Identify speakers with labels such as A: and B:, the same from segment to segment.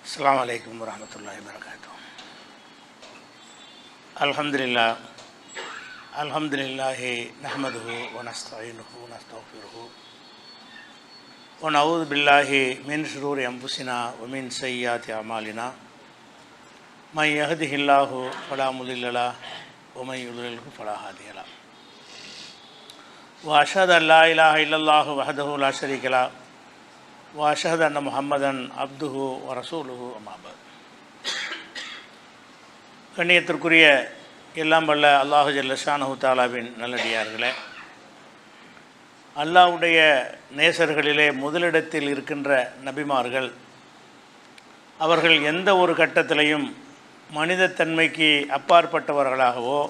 A: அஸ்ஸலாமு அலைக்கும் வரஹ்மத்துல்லாஹி வபரகாத்துஹு. அல்ஹம்துலில்லாஹி நஹ்மதுஹு வ நஸ்தஈனுஹு வ நஸ்தக்ஃபிருஹு வ நஊது பில்லாஹி மின் ஷுரூரி அன்ஃபுஸினா வ மின் ஸய்யிஆத்தி அமாலினா மை யஹ்திஹில்லாஹு ஃபலா முதில்ல லஹு வ மை யுத்லில்ஹு ஃபலா ஹாதிய லஹு. வ அஷ்ஹது அல்லா இலாஹா இல்லல்லாஹு வஹ்தஹு லா ஷரீக லஹு வ அஷ்ஹது அன்ன முஹம்மதன் அப்துஹு வ ரசூலுஹு அம்மா பஅத். கண்ணியத்திற்குரிய எல்லாம் வல்ல அல்லாஹு ஜல்ல ஷானஹு தஆலாவின் நல்லடியார்களே, அல்லாஹ்வுடைய நேசர்களிலே முதலிடத்தில் இருக்கின்ற நபிமார்கள் அவர்கள் எந்த ஒரு கட்டத்திலையும் மனிதத்தன்மைக்கு அப்பாற்பட்டவர்களாகவோ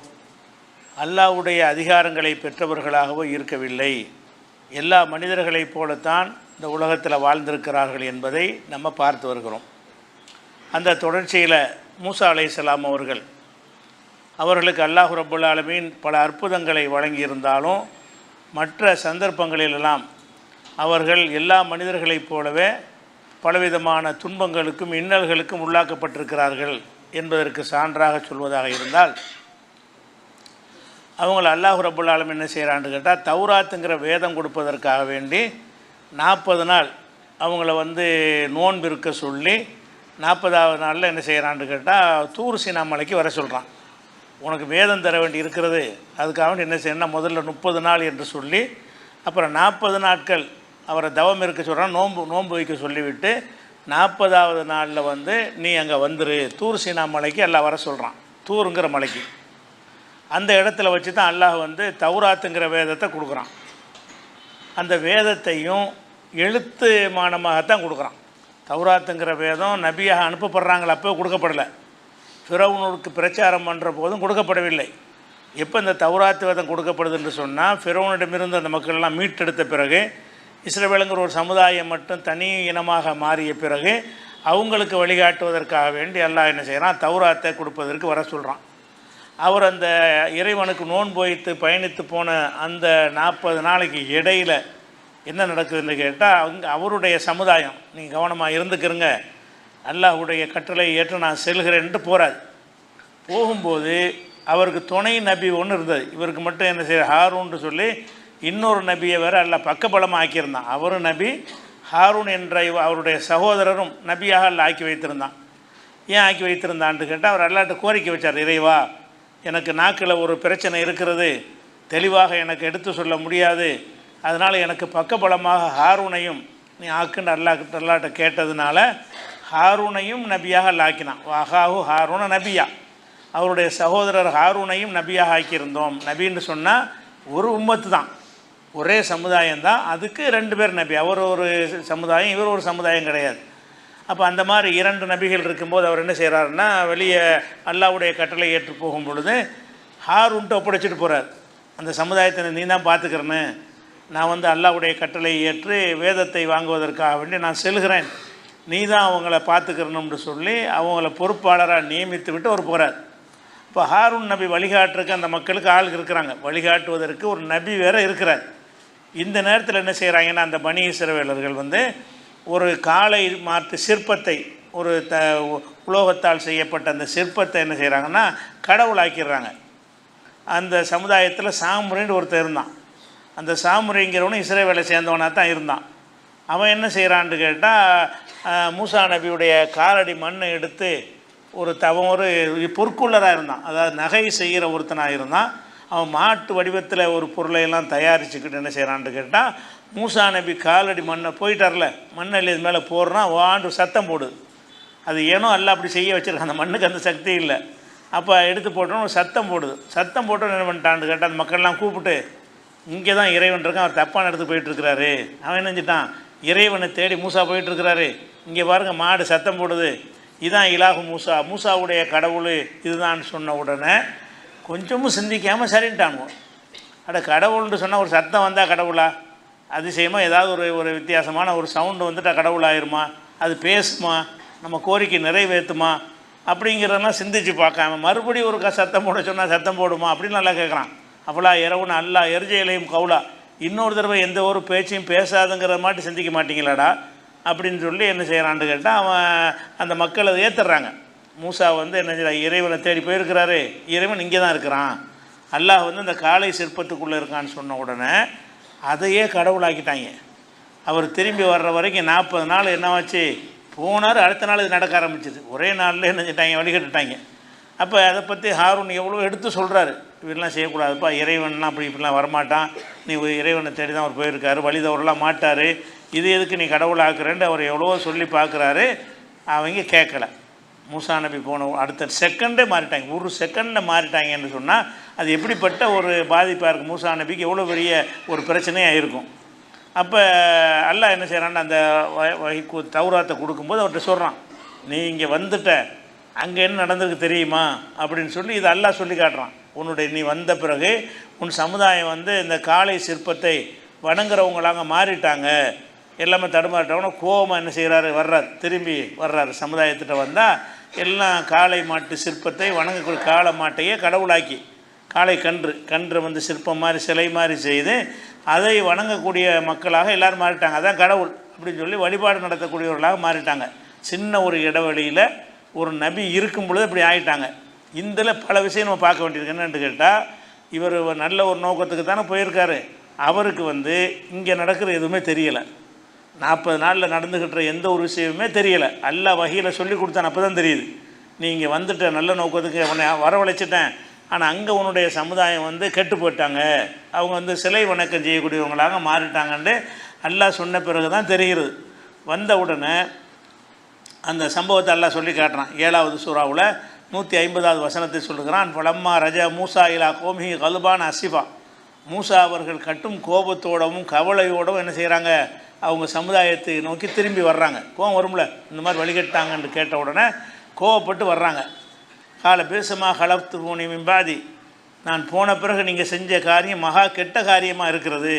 A: அல்லாஹ்வுடைய அதிகாரங்களை பெற்றவர்களாகவோ இருக்கவில்லை. எல்லா மனிதர்களைப் போலத்தான் இந்த உலகத்தில் வாழ்ந்திருக்கிறார்கள் என்பதை நம்ம பார்த்து வருகிறோம். அந்த தொடர்ச்சியில் மூசா அலைஹிஸ்ஸலாம் அவர்களுக்கு அல்லாஹ் ரப்புல் ஆலமீன் பல அற்புதங்களை வழங்கியிருந்தாலும் மற்ற சந்தர்ப்பங்களிலெல்லாம் அவர்கள் எல்லா மனிதர்களைப் போலவே பலவிதமான துன்பங்களுக்கும் இன்னல்களுக்கும் உள்ளாக்கப்பட்டிருக்கிறார்கள் என்பதற்கு சான்றாக சொல்வதாக இருந்தால், அவங்கள அல்லாஹ் ரப்புல் ஆலமீன் என்ன செய்கிறான்னு கேட்டால், தௌராத்துங்கிற வேதம் கொடுப்பதற்காக வேண்டி 40 நாள் அவங்கள நோன்பு இருக்க சொல்லி 40வது நாளில் என்ன செய்கிறான்னு கேட்டால் தூர் சீனா மலைக்கு வர சொல்கிறான். உனக்கு வேதம் தர வேண்டி இருக்கிறது, அதுக்காக வேண்டி என்ன செய்யணும்னா முதல்ல 30 நாள் என்று சொல்லி அப்புறம் 40 நாட்கள் அவரை தவம் இருக்க சொல்கிறான், நோன்பு வைக்க சொல்லிவிட்டு 40வது நாளில் நீ அங்கே வந்துரு தூர் சீனா மலைக்கு எல்லாம் வர சொல்கிறான். தூருங்கிற மலைக்கு அந்த இடத்துல வச்சு தான் அல்லாஹ் தௌராத்துங்கிற வேதத்தை கொடுக்குறான். அந்த வேதத்தையும் எழுத்து மானமாகத்தான் கொடுக்குறான். தௌராத்துங்கிற வேதம் நபியாக அனுப்பப்படுறாங்கள அப்போ கொடுக்கப்படலை, ஃபிரௌனுக்கு பிரச்சாரம் பண்ணுற போதும் கொடுக்கப்படவில்லை. எப்போ இந்த தௌராத்து வேதம் கொடுக்கப்படுது என்று சொன்னால், ஃபிரௌனிடமிருந்து அந்த மக்கள்லாம் மீட்டெடுத்த பிறகு, இஸ்ரவேலுங்கிற ஒரு சமுதாயம் மட்டும் தனி இனமாக மாறிய பிறகு அவங்களுக்கு வழிகாட்டுவதற்காக வேண்டி அல்லாஹ் என்ன செய்கிறான், தௌராத்தை கொடுப்பதற்கு வர சொல்கிறான். அவர் அந்த இறைவனுக்கு நோன்பு வைத்து பயணித்து போன அந்த 40 நாளைக்கு இடையில் என்ன நடக்குதுன்னு கேட்டால், அவருடைய சமுதாயம் நீங்கள் கவனமாக இருந்துக்கிறங்க, அல்லாஹ்வுடைய கட்டளை ஏற்று நான் செல்கிறேன்ட்டு போகிறார். போகும்போது அவருக்கு துணை நபி ஒன்று இருந்தது. இவருக்கு மட்டும் என்ன செய்ய, ஹாரூன்னு சொல்லி இன்னொரு நபியை வேறு அல்லாஹ் பக்கபலமாக ஆக்கியிருந்தான். அவரும் நபி, ஹாரூன் என்ற அவருடைய சகோதரரும் நபியாக அல்லாஹ் ஆக்கி வைத்திருந்தான். ஏன் ஆக்கி வைத்திருந்தான்னு கேட்டால், அவர் அல்லாஹ்ட்ட கோரிக்கை வச்சார், இறைவா எனக்கு நாக்கில் ஒரு பிரச்சனை இருக்கிறது, தெளிவாக எனக்கு எடுத்து சொல்ல முடியாது, அதனால் எனக்கு பக்கபலமாக ஹாரூனையும் நீ ஆக்குன்னு அல்லாஹ்ட்ட கேட்டதுனால ஹாரூனையும் நபியாக ஆக்கினான். வஹாஹு ஹாரூன நபியா, அவருடைய சகோதரர் ஹாரூனையும் நபியாக ஆக்கியிருந்தோம். நபின்னு சொன்னால் ஒரு உம்மத்து தான், ஒரே சமுதாயம் தான், அதுக்கு 2 பேர் நபி. அவர் ஒரு சமுதாயம், இவர் ஒரு சமுதாயம் கிடையாது. அப்போ அந்த மாதிரி 2 நபிகள் இருக்கும்போது அவர் என்ன செய்கிறாருன்னா, வெளியே அல்லாஹ்வுடைய கட்டளை ஏற்று போகும் பொழுது ஹாரூன்ட்டு ஒப்படைச்சிட்டு போகிறார். அந்த சமுதாயத்தை நீ தான் பார்த்துக்கிறேன்னு, நான் அல்லாஹ்வுடைய கட்டளை ஏற்று வேதத்தை வாங்குவதற்காக வேண்டி நான் செல்கிறேன், நீ தான் அவங்கள பார்த்துக்கிறணும்னு சொல்லி அவங்கள பொறுப்பாளராக நியமித்து விட்டு அவர் போகிறார். இப்போ ஹாரூன் நபி வழிகாட்டுறதுக்கு அந்த மக்களுக்கு ஆள் இருக்கிறாங்க, வழிகாட்டுவதற்கு ஒரு நபி வேறு இருக்கிறார். இந்த நேரத்தில் என்ன செய்கிறாங்கன்னா, அந்த பனி இஸ்ரவேலர்கள் ஒரு காளை மாற்று சிற்பத்தை, ஒரு உலோகத்தால் செய்யப்பட்ட அந்த சிற்பத்தை என்ன செய்கிறாங்கன்னா கடவுளாக்கிடுறாங்க. அந்த சமுதாயத்தில் சாமுரைன்னு ஒருத்தர் இருந்தான். அந்த சாமுரைங்கிறவனும் இஸ்ரவேலை சேர்ந்தவனாக தான் இருந்தான். அவன் என்ன செய்கிறான்னு கேட்டால், மூசா நபியுடைய காலடி மண்ணை எடுத்து ஒரு பொற்குள்ளராக இருந்தான், அதாவது நகை செய்கிற ஒருத்தனாக இருந்தான். அவன் மாட்டு வடிவத்தில் ஒரு பொருளையெல்லாம் தயாரிச்சுக்கிட்டு என்ன செய்கிறான்னு கேட்டால், மூசா நபி காலடி மண்ணை போயிட்டார்ல, மண்ணல் இது மேலே போடுறான், வாண்டு சத்தம் போடுது. அது ஏனோ எல்லாம் அப்படி செய்ய வச்சுருக்கான், அந்த மண்ணுக்கு அந்த சக்தி இல்லை. அப்போ எடுத்து போட்டோன்னு ஒரு சத்தம் போடுது. சத்தம் போட்டோன்னு என்ன பண்ணிட்டான்னு கேட்டால், அந்த மக்கள்லாம் கூப்பிட்டு, இங்கே தான் இறைவன் இருக்கான், அவர் தப்பான இடத்துக்கு போயிட்டுருக்கிறாரு. அவன் என்ன செஞ்சிட்டான், இறைவனை தேடி மூசா போயிட்டுருக்கிறாரு, இங்கே பாருங்கள் மாடு சத்தம் போடுது, இதுதான் இலாகு மூசா, மூசாவுடைய கடவுள் இதுதான் சொன்ன உடனே கொஞ்சமும் சிந்திக்காமல் சரின்ட்டானுவோம். கடவுள்னு சொன்னால் ஒரு சத்தம் வந்தால் கடவுளா, அதிசயமாக ஏதாவது ஒரு வித்தியாசமான ஒரு சவுண்டு வந்துட்டால் கடவுளாயிருமா, அது பேசுமா, நம்ம கோரிக்கை நிறைவேற்றுமா அப்படிங்கிறதெல்லாம் சிந்திச்சு பார்க்காம மறுபடியும் ஒரு சத்தம் போட சொன்னால் சத்தம் போடுமா அப்படின்னு நல்லா கேட்குறான். அப்போலாம் இரவுன்னு அல்லா எரிஜையிலையும் கவுலா, இன்னொரு தடவை எந்த ஒரு பேச்சையும் பேசாதுங்கிற மாட்டி சிந்திக்க மாட்டீங்களாடா, அப்படின்னு சொல்லி என்ன செய்கிறான்னு கேட்டால் அவன் அந்த மக்கள் அதை ஏற்றுறாங்க. மூசா வந்து என்ன செய்யறான், இறைவனை தேடி போயிருக்கிறாரு, இறைவன் இங்கே தான் இருக்கிறான், அல்லாஹ் வந்து இந்த காளை சிற்பத்துக்குள்ளே இருக்கான்னு சொன்ன உடனே அதையே கடவுளாக்கிட்டாங்க. அவர் திரும்பி வர்ற வரைக்கும் 40 நாள் என்னவாச்சு, போனார், அடுத்த நாள் இது நடக்க ஆரம்பிச்சிது. ஒரே நாளில் என்ன செஞ்சிட்டாங்க, வழிகட்டுட்டாங்க. அப்போ அதை பற்றி ஹாரூன் எவ்வளோ எடுத்து சொல்கிறாரு, இப்படிலாம் செய்யக்கூடாதுப்பா, இறைவன்லாம் இப்படிலாம் வரமாட்டான், நீ இறைவனை தேடி தான் அவர் போயிருக்காரு, வழி தவறலாம் மாட்டார், இது எதுக்கு நீ கடவுளாக்குறேன்ட்டு அவர் எவ்வளவோ சொல்லி பார்க்குறாரு. அவங்க கேட்கல. மூசா நபி போன அடுத்த செகண்டே மாறிட்டாங்க, ஒரு செகண்டில் மாறிட்டாங்கன்னு சொன்னால் அது எப்படிப்பட்ட ஒரு பாதிப்பாக இருக்குது, மூசா நபிக்கு எவ்வளோ பெரிய ஒரு பிரச்சனையாக இருக்கும். அப்போ அல்லாஹ் என்ன செய்கிறான்னு அந்த தௌராத்தை கொடுக்கும்போது அவர்கிட்ட சொல்கிறான், நீ இங்கே வந்துட்ட, அங்கே என்ன நடந்திருக்கு தெரியுமா அப்படின்னு சொல்லி இதை அல்லாஹ் சொல்லி காட்டுறான். நீ வந்த பிறகு உன் சமுதாயம் வந்து இந்த காளை சிற்பத்தை வணங்குறவங்களாங்க மாறிட்டாங்க, எல்லாமே தடுமாறிட்டவங்க. கோபமாக என்ன செய்கிறாரு, திரும்பி வர்றாரு சமுதாயத்திட்ட. வந்தால் எல்லாம் காளை மாட்டு சிற்பத்தை வணங்கக்கூடிய காளை மாட்டையே கடவுளாக்கி, காளை கன்று வந்து சிற்பம் மாதிரி சிலை மாதிரி செய்து அதை வணங்கக்கூடிய மக்களாக எல்லோரும் மாறிட்டாங்க. அதான் கடவுள் அப்படின்னு சொல்லி வழிபாடு நடத்தக்கூடியவர்களாக மாறிட்டாங்க. சின்ன ஒரு இடைவெளியில் ஒரு நபி இருக்கும் பொழுது இப்படி ஆகிட்டாங்க. இதில் பல விஷயம் நம்ம பார்க்க வேண்டியிருக்கு. என்னென்னு கேட்டால், இவர் நல்ல ஒரு நோக்கத்துக்கு தானே போயிருக்காரு, அவருக்கு வந்து இங்கே நடக்கிற எதுவுமே தெரியலை. 40 நாளில் நடந்துக்கிட்ட எந்த ஒரு விஷயமுமே தெரியலை. அல்லாஹ் வஹீயில் சொல்லி கொடுத்தான், அப்போ தான் தெரியுது. நீ இங்கே வந்துட்ட, நல்ல நோக்கத்துக்கு அவனை வரவழைச்சிட்டேன், ஆனால் அங்கே உன்னுடைய சமுதாயம் வந்து கெட்டு போயிட்டாங்க, அவங்க வந்து சிலை வணக்கம் செய்யக்கூடியவங்களாக மாறிட்டாங்கன்னு அல்லாஹ் சொன்ன பிறகு தான் தெரிகிறது. வந்த உடனே அந்த சம்பவத்தை எல்லாம் சொல்லி காட்டுறான். 7வது சூறாவில் 150வது வசனத்தை சொல்லுகிறான். பலம்மா ரஜ மூசா இலா கோமி கல்பான் அசிபா. மூசா அவர்கள் கட்டும் கோபத்தோடவும் கவலையோடவும் என்ன செய்கிறாங்க, அவங்க சமுதாயத்தை நோக்கி திரும்பி வர்றாங்க. கோபம் வரும்ல, இந்த மாதிரி வழிகட்டாங்கன்னு கேட்ட உடனே கோவப்பட்டு வர்றாங்க. கால பேசுமா கலப்து பூனி மிம்பாதி, நான் போன பிறகு நீங்கள் செஞ்ச காரியம் மகா கெட்ட காரியமாக இருக்கிறது.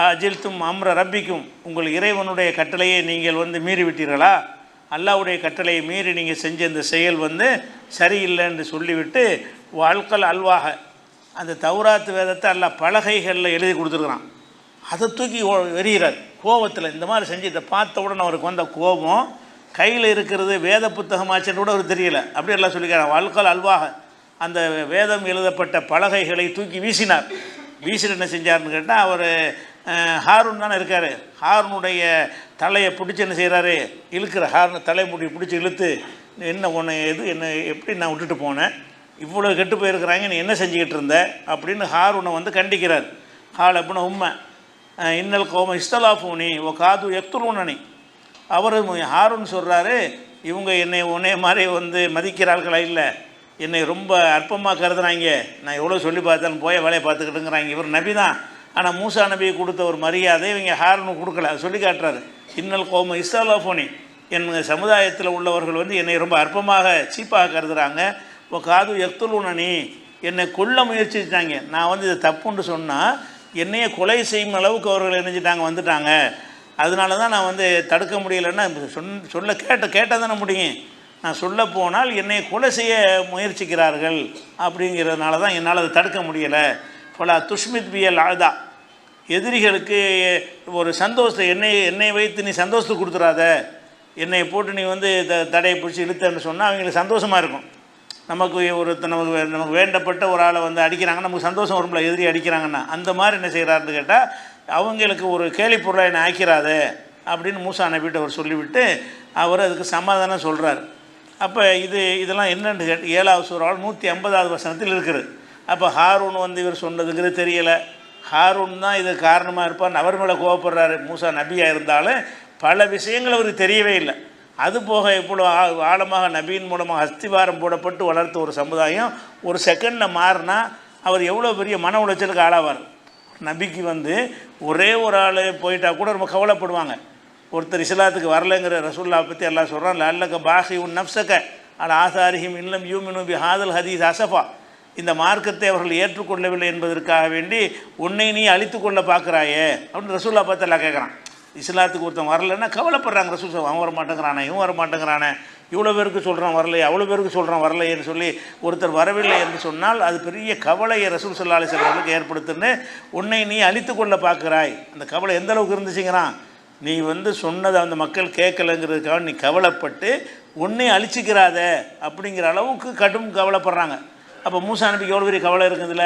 A: அஜில்தும் அம்ர ரப்பிக்கும், உங்கள் இறைவனுடைய கட்டளையை நீங்கள் வந்து மீறி விட்டீர்களா, அல்லாஹ்வுடைய கட்டளையை மீறி நீங்கள் செஞ்ச இந்த செயல் வந்து சரியில்லை என்று சொல்லிவிட்டு வாழ்க்கல் அல்வாக, அந்த தௌராத் வேதத்தை அல்லாஹ் பலகைகளில் எழுதி கொடுத்துருக்குறான், அதை தூக்கி எறிகிறார் கோபத்தில். இந்த மாதிரி செஞ்சு இதை பார்த்த உடனே அவருக்கு வந்த கோபம், கையில் இருக்கிறது வேத புத்தகமாச்சுன்னு கூட அவருக்கு தெரியல, அப்படி எல்லாம் சொல்லிக்கிறான். வாழ்க்கல் அல்வாக, அந்த வேதம் எழுதப்பட்ட பலகைகளை தூக்கி வீசினார். வீசிட்டு என்ன செஞ்சார்னு கேட்டால், அவர் ஹாரூன் தானே இருக்கார், ஹாரூனுடைய தலையை பிடிச்சி என்ன செய்கிறாரு, இழுக்கிற ஹாரூன் தலைமுடி பிடிச்சி இழுத்து, என்ன உன்னை என்ன எப்படி நான் விட்டுட்டு போனேன், இவ்வளோ கெட்டு போயிருக்கிறாங்க, நீ என்ன செஞ்சுக்கிட்டு இருந்த அப்படின்னு ஹாரூனை வந்து கண்டிக்கிறார். ஹால் அப்படின்னா உண்மை இன்னல் கோம இஸ்தலாஃபூனி ஓ காது எக்துருனி. அவர் ஹாரூன் சொல்கிறாரு, இவங்க என்னை உன்னைய மாதிரி வந்து மதிக்கிறார்களா, இல்லை என்னை ரொம்ப அற்பமாக கருதுறாங்க, நான் எவ்வளோ சொல்லி பார்த்தாலும் போய் வேலையை பார்த்துக்கிட்டுங்கிறாங்க. இவர் நபி தான், ஆனால் மூசா நபியை கொடுத்த ஒரு மரியாதை இவங்க ஹாரூனுக்கு கொடுக்கல, சொல்லி காட்டுறாரு. இன்னல் கோம இஸ்தலாஃபூனி, என் சமுதாயத்தில் உள்ளவர்கள் வந்து என்னை ரொம்ப அற்பமாக சீப்பாக கருதுகிறாங்க. இப்போ காது எக்துலுனி, என்னை கொல்ல முயற்சிட்டாங்க, நான் வந்து இதை தப்புன்னு சொன்னால் என்னையே கொலை செய்யும் அளவுக்கு அவர்கள் நினைச்சிட்டாங்க, வந்துட்டாங்க. அதனால தான் நான் வந்து தடுக்க முடியலைன்னா சொல்ல கேட்டால் தானே முடியும், நான் சொல்ல போனால் என்னை கொலை செய்ய முயற்சிக்கிறார்கள், அப்படிங்கிறதுனால தான் என்னால் அதை தடுக்க முடியலை. பல துஷ்மித் பியல் ஆதா, எதிரிகளுக்கு ஒரு சந்தோஷத்தை என்னை வைத்து நீ சந்தோஷத்தை கொடுத்துடாத, என்னை போட்டு நீ வந்து தடையை பிடிச்சி இழுத்தன்னு சொன்னால் அவங்களுக்கு சந்தோஷமாக இருக்கும். நமக்கு நமக்கு வேண்டப்பட்ட ஒரு ஆளை வந்து அடிக்கிறாங்கன்னா நமக்கு சந்தோஷம் வரும்ல, எதிரி அடிக்கிறாங்கன்னா. அந்த மாதிரி என்ன செய்கிறாருன்னு கேட்டால், அவங்களுக்கு ஒரு கேலி பொருளை என்னை ஆக்கிறாத அப்படின்னு மூசா நபிகிட்ட அவர் சொல்லிவிட்டு அவர் அதுக்கு சமாதானம் சொல்கிறார். அப்போ இதெல்லாம் என்னென்னு கேட்டு 7வது சூறாவில் 150வது வசனத்தில் இருக்குது. அப்போ ஹாரூன் வந்து இவர் சொன்னதுங்கிறது தெரியலை, ஹாரூன் தான் இது காரணமாக இருப்பார், அவர் மேலே கோவப்படுறாரு. மூசா நபியாக இருந்தாலும் பல விஷயங்கள் அவருக்கு தெரியவே இல்லை. அதுபோக இவ்வளோ ஆழமாக நபியின் மூலமாக அஸ்திவாரம் போடப்பட்டு வளர்த்த ஒரு சமுதாயம் ஒரு செகண்டில் மாறினா அவர் எவ்வளோ பெரிய மன உளைச்சலுக்கு ஆளாவார். நபிக்கு வந்து ஒரே ஒரு ஆள் போயிட்டா கூட ரொம்ப கவலைப்படுவாங்க. ஒருத்தர் இஸ்லாத்துக்கு வரலைங்கிற ரசூல்லா பற்றி எல்லாம் சொல்கிறான், அல்லக்க பாஹி உன் நப்சக்க அல் ஆசாரிஹிம் இல்லம் யூமினு பி ஹாதல் ஹதீஸ் அசஃபா, இந்த மார்க்கத்தை அவர்கள் ஏற்றுக்கொள்ளவில்லை என்பதற்காக வேண்டி உன்னை நீ அழித்து கொள்ள பார்க்குறாயே அப்படின்னு ரசூல்லா பார்த்து எல்லாம் கேட்குறான். இஸ்லாத்துக்கு ஒருத்தன் வரலைன்னா கவலைப்படுறாங்க. ரசூல் அவன் வர மாட்டேங்கிறானே, இவன் வர மாட்டேங்கிறானே, இவ்வளோ பேருக்கு சொல்கிறான் வரலையே, அவ்வளோ பேருக்கு சொல்கிறான் வரலையேன்னு சொல்லி ஒருத்தர் வரவில்லை என்று சொன்னால் அது பெரிய கவலையை ரசூல் ஸல்லல்லாஹு அலைஹி வஸல்லம் ஏற்படுத்துன்னு உன்னை நீ அழித்து கொள்ள பார்க்குறாய். அந்த கவலை எந்த அளவுக்கு இருந்துச்சுங்கிறான், நீ வந்து சொன்னதை அந்த மக்கள் கேட்கலைங்கிறதுக்காக நீ கவலைப்பட்டு ஒன்றையும் அழிச்சிக்கிறாத அப்படிங்கிற அளவுக்கு கடும் கவலைப்படுறாங்க. அப்போ மூசா நபிக்கு எவ்வளோ பெரிய கவலை இருக்குதுல.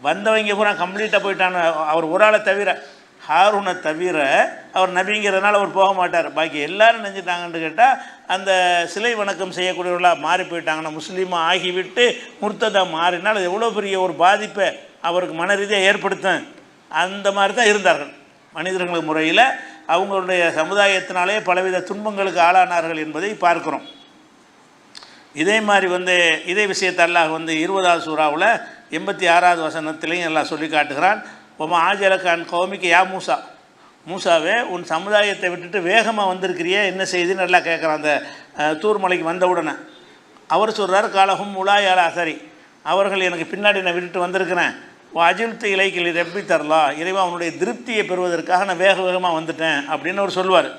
A: வந்தவங்க பூரா கம்ப்ளீட்டாக போயிட்டாங்க. அவர் ஒரு ஆளை தவிர, ஹாரூனை தவிர, அவர் நபிங்கிறதுனால அவர் போக மாட்டார். பாக்கி எல்லோரும் நினைஞ்சிட்டாங்கன்னு கேட்டால் அந்த சிலை வணக்கம் செய்யக்கூடியவர்களாக மாறி போயிட்டாங்கன்னா, முஸ்லீமாக ஆகிவிட்டு முர்த்ததாக மாறினால் அது எவ்வளோ பெரிய ஒரு பாதிப்பை அவருக்கு மன ரீதியாக ஏற்படுத்தும். அந்த மாதிரி தான் இருந்தார்கள் மனிதர்கள் முறையில். அவங்களுடைய சமுதாயத்தினாலே பலவித துன்பங்களுக்கு ஆளானார்கள் என்பதை பார்க்குறோம். இதே மாதிரி இதே விஷயத்தை அல்லாஹ் 20வது சூறாவில் 86வது வசனத்திலையும் எல்லாம் சொல்லி காட்டுகிறான். ஒமா ஆஜலக்கான் கௌமிக்கு யா மூசா, மூசாவே உன் சமுதாயத்தை விட்டுட்டு வேகமாக வந்திருக்கிறியே, என்ன செய்துன்னு நல்லா கேட்குறான். அந்த தூர் மலைக்கு வந்தவுடனே அவர் சொல்கிறார், காலகும் உலாயால அசரி, அவர்கள் எனக்கு பின்னாடி நான் விட்டுட்டு வந்திருக்கிறேன். அஜில்த்து இலைக்கில் ரெப்பி தரலா, இறைவா அவனுடைய திருப்தியை பெறுவதற்காக நான் வேகமாக வந்துட்டேன் அப்படின்னு அவர் சொல்லுவார்.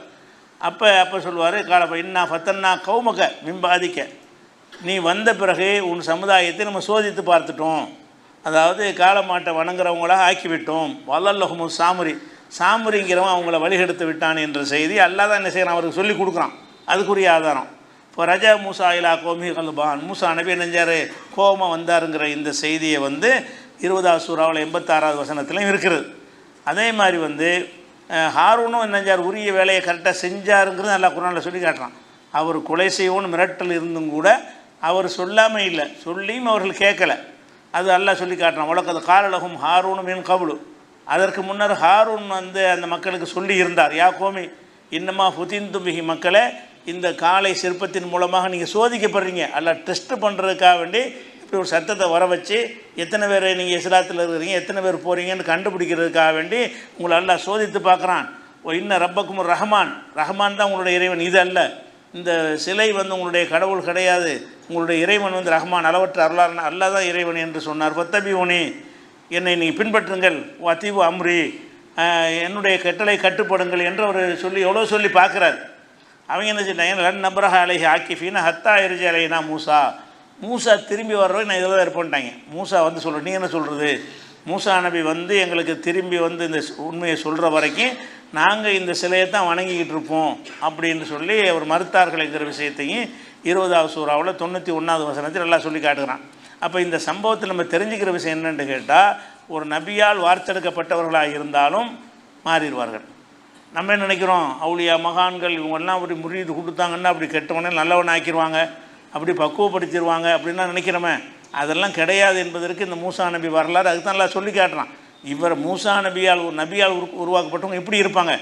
A: அப்போ சொல்லுவார், காலப்ப இன்னா ஃபத்தன்னா கௌமக மிம்பாதிக்க, நீ வந்த பிறகு உன் சமுதாயத்தை நம்ம சோதித்து பார்த்துட்டோம். அதாவது காலமாட்டை வணங்குறவங்களாக ஆக்கிவிட்டோம். வல்லல்லஹுமு சாமுரிங்கிறவன் அவங்கள வழிகெடுத்து விட்டான் என்ற செய்தி அல்லாஹ் தான் என்ன செய்யறான், அவருக்கு சொல்லி கொடுக்குறான். அதுக்குரிய ஆதாரம். இப்போ ரஜா மூசா இலா கோமி கல்பான், மூசா நபி நெஞ்சார் கோபமாக வந்தாருங்கிற இந்த செய்தியை 20வது சூறாவில் 86வது வசனத்திலையும் இருக்கிறது. அதே மாதிரி ஹாரூனும் நெஞ்சார் உரிய வேலையை கரெக்டாக செஞ்சாருங்கிறது நல்லா குர்ஆனில் சொல்லி காட்டுறான். அவர் கொலை செய்வோன்னு மிரட்டல் இருந்தும் கூட அவர் சொல்லாமல் இல்லை, சொல்லியும் அவர்கள் கேட்கலை. அது அல்லாஹ் சொல்லி காட்டுறான். வழக்கது காலலகும் ஹாரூனும் மின் கபுலு, அதற்கு முன்னர் ஹாரூன் அந்த மக்களுக்கு சொல்லி இருந்தார், யா கோமி இன்னமா ஃபுதின்து பிஹி, மக்களே இந்த காலை சிற்பத்தின் மூலமாக நீங்கள் சோதிக்கப்படுறீங்க. அல்லாஹ் டெஸ்ட் பண்ணுறதுக்காக வேண்டி இப்படி ஒரு சத்தத்தை வர வச்சு எத்தனை பேர் நீங்கள் இஸ்லாத்தில் இருக்கிறீங்க, எத்தனை பேர் போகிறீங்கன்னு கண்டுபிடிக்கிறதுக்காக வேண்டி உங்களை அல்லாஹ் சோதித்து பார்க்குறான். ஓ இன்ன ரப்பக்கும் ரஹ்மான், ரஹ்மான் தான் உங்களுடைய இறைவன், இது அல்ல. இந்த சிலை உங்களுடைய கடவுள் கிடையாது, உங்களுடைய இறைவன் ரஹ்மான், அளவற்ற அருளான அல்லாஹ் தான் இறைவன் என்று சொன்னார். ஃபத்தபி உனி, என்னை நீங்கள் பின்பற்றுங்கள். வத்தீவு அம்ரி, என்னுடைய கட்டளை கட்டுப்படுங்கள் என்று அவர் எவ்வளோ சொல்லி பார்க்குறாரு. அவங்க என்ன செஞ்சாங்க, லன் நப்ரஹ அலைஹி ஆக்கிஃபீன ஹத்தா இர்ஜி அலைனா மூசா, மூசா திரும்பி வர்றவை நான் இதில் தான் இருப்பேன்ட்டாங்க. மூசா சொல்கிறேன், நீ என்ன சொல்கிறது, மூசா நபி எங்களுக்கு திரும்பி இந்த உண்மையை சொல்கிற வரைக்கும் நாங்கள் இந்த சிலையை தான் வணங்கிக்கிட்டு இருப்போம் அப்படின்னு சொல்லி அவர் மறுத்தார்கள்ங்கிற விஷயத்தையும் 20வது சூறாவில் 91வது வசனத்தில் எல்லாம் சொல்லி காட்டுகிறான். அப்போ இந்த சம்பவத்தில் நம்ம தெரிஞ்சுக்கிற விஷயம் என்னென்னு கேட்டால், ஒரு நபியால் வார்த்தெடுக்கப்பட்டவர்களாக இருந்தாலும் மாறிடுவார்கள். நம்ம என்ன நினைக்கிறோம், அவுலியா மகான்கள் இவங்கெல்லாம் அப்படி முறியீடு கொடுத்தாங்கன்னா அப்படி கெட்டவனே நல்லவன் ஆக்கிடுவாங்க, அப்படி பக்குவப்படுத்திடுவாங்க அப்படின்லாம் நினைக்கிறோமே. அதெல்லாம் கிடையாது என்பதற்கு இந்த மூசா நபி வரலாறு அதுக்கு தான் எல்லாம் சொல்லி காட்டுறான். இவர் மூசா நபியால் உருவாக்கப்பட்டவங்க எப்படி இருப்பாங்க.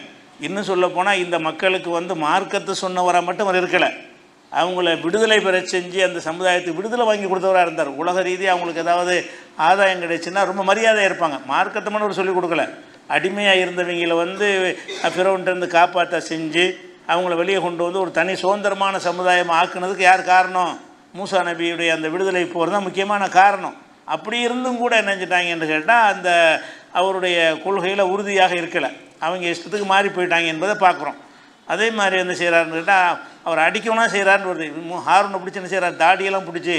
A: இன்னும் சொல்லப்போனால் இந்த மக்களுக்கு மார்க்கத்தை சொன்னவராக மட்டும் அவர் இருக்கலை, அவங்கள விடுதலை பெற செஞ்சு அந்த சமுதாயத்துக்கு விடுதலை வாங்கி கொடுத்தவராக இருந்தார். உலக ரீதியாக அவங்களுக்கு ஏதாவது ஆதாயம் கிடைச்சுன்னா ரொம்ப மரியாதையாக இருப்பாங்க. மார்க்கத்தை மட்டும் அவர் சொல்லிக் கொடுக்கல, அடிமையாக இருந்தவங்களை பிறவன்ட்டு காப்பாற்ற செஞ்சு அவங்கள வெளியே கொண்டு ஒரு தனி சுதந்திரமான சமுதாயம் ஆக்குனதுக்கு யார் காரணம், மூசா நபியுடைய அந்த விடுதலை போர் தான் முக்கியமான காரணம். அப்படி இருந்தும் கூட என்ன செஞ்சிட்டாங்கன்னு கேட்டால் அந்த அவருடைய கொள்கையில் உறுதியாக இருக்கலை, அவங்க இஷ்டத்துக்கு மாறி போயிட்டாங்க என்பதை பார்க்குறோம். அதே மாதிரி என்ன செய்கிறாருன்னு கேட்டால், அவர் அடிக்கணும்னா செய்கிறாருன்னு வருது. ஹாரூனை பிடிச்சி என்ன செய்கிறார், தாடியெல்லாம் பிடிச்சி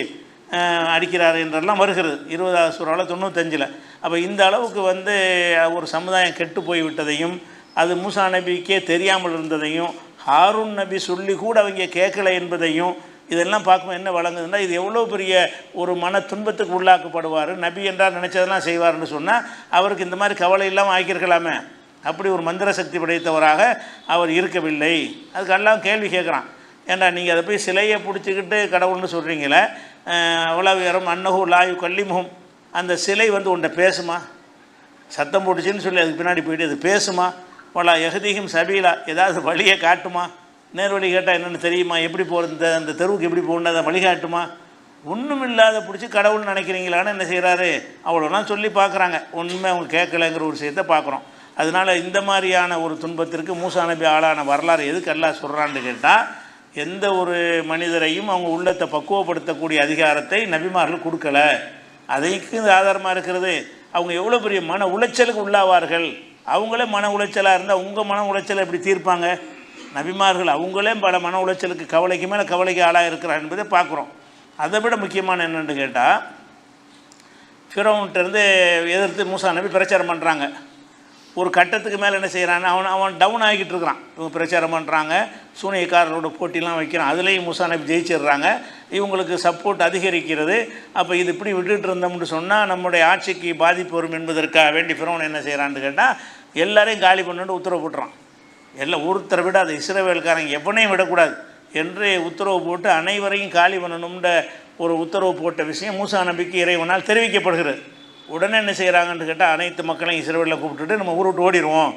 A: அடிக்கிறார் என்றெல்லாம் வருகிறது 20வது சூறாவில் 95. அப்போ இந்த அளவுக்கு ஒரு சமுதாயம் கெட்டு போய்விட்டதையும் அது மூசா நபிக்கே தெரியாமல் இருந்ததையும் ஹாரூன் நபி சொல்லி கூட அவங்க கேட்கலை என்பதையும் இதெல்லாம் பார்க்கும்போது என்ன வழங்குதுன்னா, இது எவ்வளோ பெரிய ஒரு மன துன்பத்துக்கு உள்ளாக்கப்படுவார். நபி என்றால் நினச்சதெல்லாம் செய்வார்னு சொன்னால் அவருக்கு இந்த மாதிரி கவலை இல்லாமல் ஆக்கியிருக்கலாமே. அப்படி ஒரு மந்திர சக்தி படைத்தவராக அவர் இருக்கவில்லை. அதுக்கு எல்லாம் கேள்வி கேட்குறான், ஏன்டா நீங்கள் அதை போய் சிலையை பிடிச்சிக்கிட்டு கடவுள்னு சொல்கிறீங்களே, அவ்வளோ உயரம் அன்னஹு லாயு கல்லிமுகம், அந்த சிலை உன்ட்ட பேசுமா, சத்தம் போட்டுச்சின்னு சொல்லி அதுக்கு பின்னாடி போயிட்டு அது பேசுமா, வலா எஹதிஹிம் சபீலா, ஏதாவது வழியை காட்டுமா, நேர் வழி கேட்டால் என்னென்னு தெரியுமா, எப்படி போகிறது, அந்த தெருவுக்கு எப்படி போகணும் அதை வழிகாட்டுமா, ஒன்றும் இல்லாத பிடிச்சி கடவுள்னு நினைக்கிறீங்களான்னு என்ன செய்கிறாரு, அவ்வளோலாம் சொல்லி பார்க்குறாங்க. ஒன்றுமே அவங்க கேட்கலைங்கிற ஒரு விஷயத்தை பார்க்குறோம். அதனால் இந்த மாதிரியான ஒரு துன்பத்திற்கு மூசா நபி ஆளான வரலாறு எதுக்கு அல்லாஹ் சொல்கிறான்னு கேட்டால், எந்த ஒரு மனிதரையும் அவங்க உள்ளத்தை பக்குவப்படுத்தக்கூடிய அதிகாரத்தை நபிமார்கள் கொடுக்கல. அதைக்கு ஆதாரமாக இருக்கிறது அவங்க எவ்வளோ பெரிய மன உளைச்சலுக்கு உள்ளாவார்கள். அவங்களே மன உளைச்சலாக இருந்தால் உங்கள் மன உளைச்சலை எப்படி தீர்ப்பாங்க. நபிமார்கள் அவங்களே பல மன உளைச்சலுக்கு கவலைக்கு மேலே கவலைக்கு ஆளாக இருக்கிறார் என்பதை பார்க்குறோம். அதை விட முக்கியமான என்னென்னு கேட்டால், ஃபிரௌன்கிட்டேருந்து எதிர்த்து மூசா நபி பிரச்சாரம் பண்ணுறாங்க. ஒரு கட்டத்துக்கு மேலே என்ன செய்கிறான்னா அவன் டவுன் ஆகிக்கிட்டு இருக்கிறான். இவங்க பிரச்சாரம் பண்ணுறாங்க, சூனியக்காரரோட போட்டிலாம் வைக்கிறான், அதுலேயும் மூசா நபி ஜெயிச்சிடுறாங்க, இவங்களுக்கு சப்போர்ட் அதிகரிக்கிறது. அப்போ இது இப்படி விட்டுட்டு இருந்தோம்னு சொன்னால் நம்முடைய ஆட்சிக்கு பாதிப்பு வரும் என்பதற்காக வேண்டி ஃபிரௌன் என்ன செய்கிறான்னு கேட்டால் எல்லாரையும் காலி பண்ணிட்டு உத்தரவு போட்டுறான். எல்லாம் ஒருத்தரை விட அது இஸ்ரவேல்காரங்க எவனையும் விடக்கூடாது என்று உத்தரவு போட்டு அனைவரையும் காலி பண்ணணும்ன்ற ஒரு உத்தரவு போட்ட விஷயம் மூசா நபிக்கு இறைவனால் தெரிவிக்கப்படுகிறது. உடனே என்ன செய்கிறாங்கன்னு கேட்டால் அனைத்து மக்களையும் இஸ்ரவேலில் கூப்பிட்டுட்டு நம்ம ஊரை விட்டு ஓடிடுவோம்,